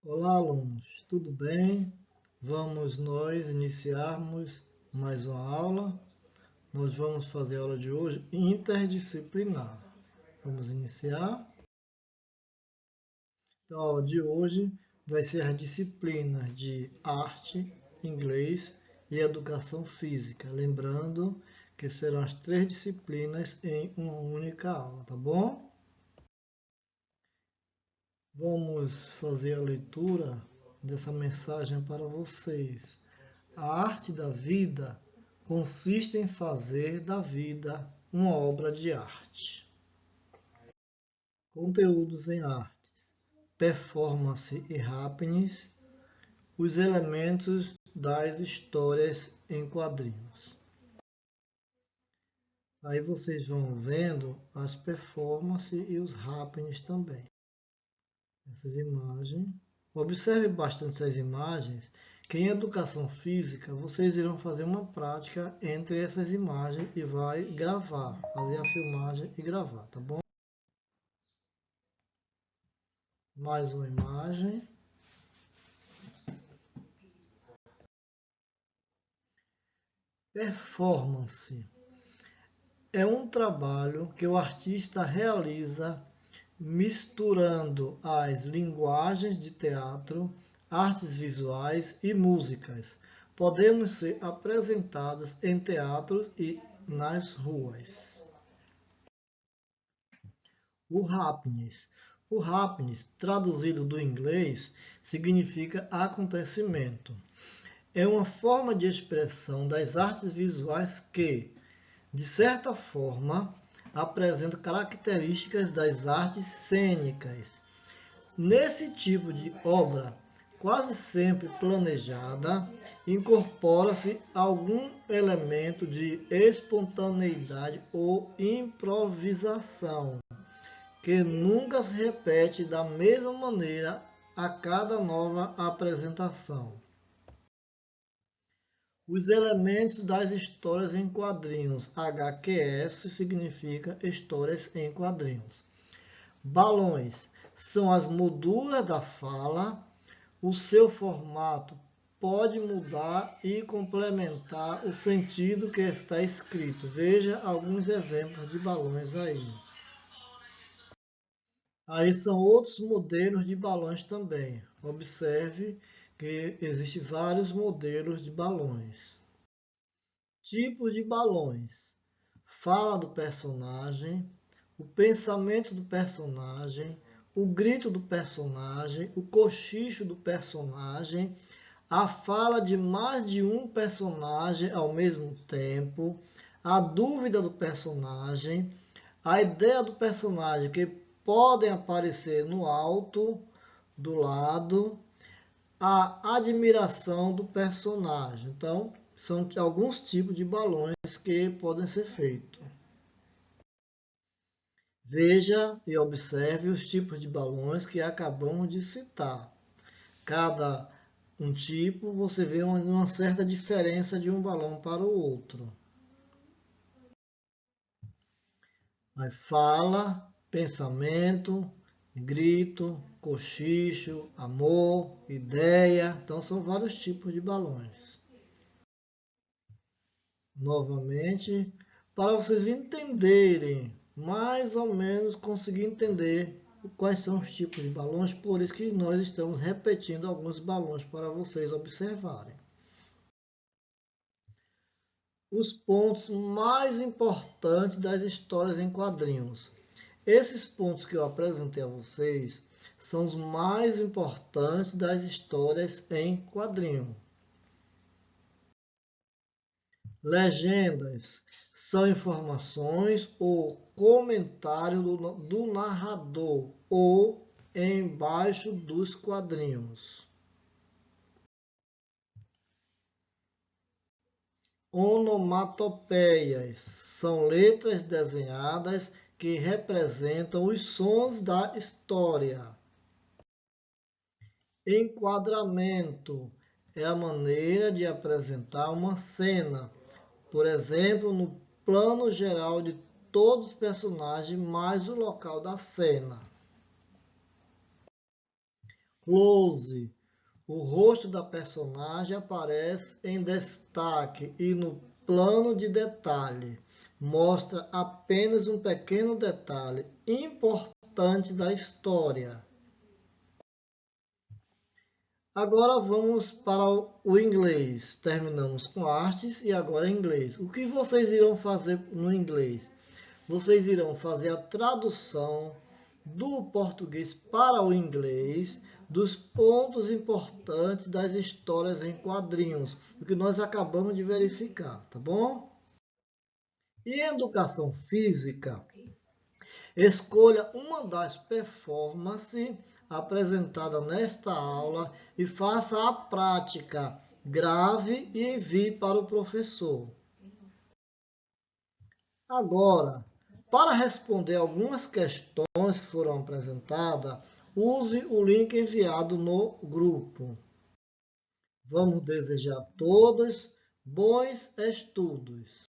Olá, alunos, tudo bem? Vamos nós iniciarmos mais uma aula. Nós vamos fazer a aula de hoje interdisciplinar. Vamos iniciar. Então, a aula de hoje vai ser a disciplina de arte, inglês e educação física. Lembrando que serão as três disciplinas em uma única aula, tá bom? Vamos fazer a leitura dessa mensagem para vocês. A arte da vida consiste em fazer da vida uma obra de arte. Conteúdos em artes, performance e happenings, os elementos das histórias em quadrinhos. Aí vocês vão vendo as performances e os happenings também. Essas imagens. Observe bastante essas imagens, que em educação física vocês irão fazer uma prática entre essas imagens e vai gravar, fazer a filmagem e gravar, tá bom? Mais uma imagem. Performance é um trabalho que o artista realiza misturando as linguagens de teatro, artes visuais e músicas. Podemos ser apresentados em teatros e nas ruas. O happenings. O happenings, traduzido do inglês, significa acontecimento. É uma forma de expressão das artes visuais que, de certa forma, apresenta características das artes cênicas. Nesse tipo de obra, quase sempre planejada, incorpora-se algum elemento de espontaneidade ou improvisação, que nunca se repete da mesma maneira a cada nova apresentação. Os elementos das histórias em quadrinhos. HQS significa histórias em quadrinhos. Balões são as molduras da fala. O seu formato pode mudar e complementar o sentido que está escrito. Veja alguns exemplos de balões aí. Aí são outros modelos de balões também. Observe que existem vários modelos de balões. Tipos de balões. Fala do personagem, o pensamento do personagem, o grito do personagem, o cochicho do personagem, a fala de mais de um personagem ao mesmo tempo, a dúvida do personagem, a ideia do personagem que podem aparecer no alto, do lado, a admiração do personagem. Então, são alguns tipos de balões que podem ser feitos. Veja e observe os tipos de balões que acabamos de citar. Cada um tipo, você vê uma certa diferença de um balão para o outro. Aí fala, pensamento, grito, cochicho, amor, ideia. Então são vários tipos de balões. Novamente, para vocês entenderem, mais ou menos conseguir entender quais são os tipos de balões, por isso que nós estamos repetindo alguns balões para vocês observarem. Os pontos mais importantes das histórias em quadrinhos. Esses pontos que eu apresentei a vocês são os mais importantes das histórias em quadrinho. Legendas são informações ou comentário do narrador ou embaixo dos quadrinhos. Onomatopeias são letras desenhadas que representam os sons da história. Enquadramento é a maneira de apresentar uma cena, por exemplo, no plano geral de todos os personagens mais o local da cena. Close. O rosto da personagem aparece em destaque e no plano de detalhe. Mostra apenas um pequeno detalhe importante da história. Agora vamos para o inglês. Terminamos com artes e agora inglês. O que vocês irão fazer no inglês? Vocês irão fazer a tradução do português para o inglês dos pontos importantes das histórias em quadrinhos, o que nós acabamos de verificar, tá bom? E em educação física, escolha uma das performances apresentadas nesta aula e faça a prática. Grave e envie para o professor. Agora, para responder algumas questões que foram apresentadas, use o link enviado no grupo. Vamos desejar a todos bons estudos.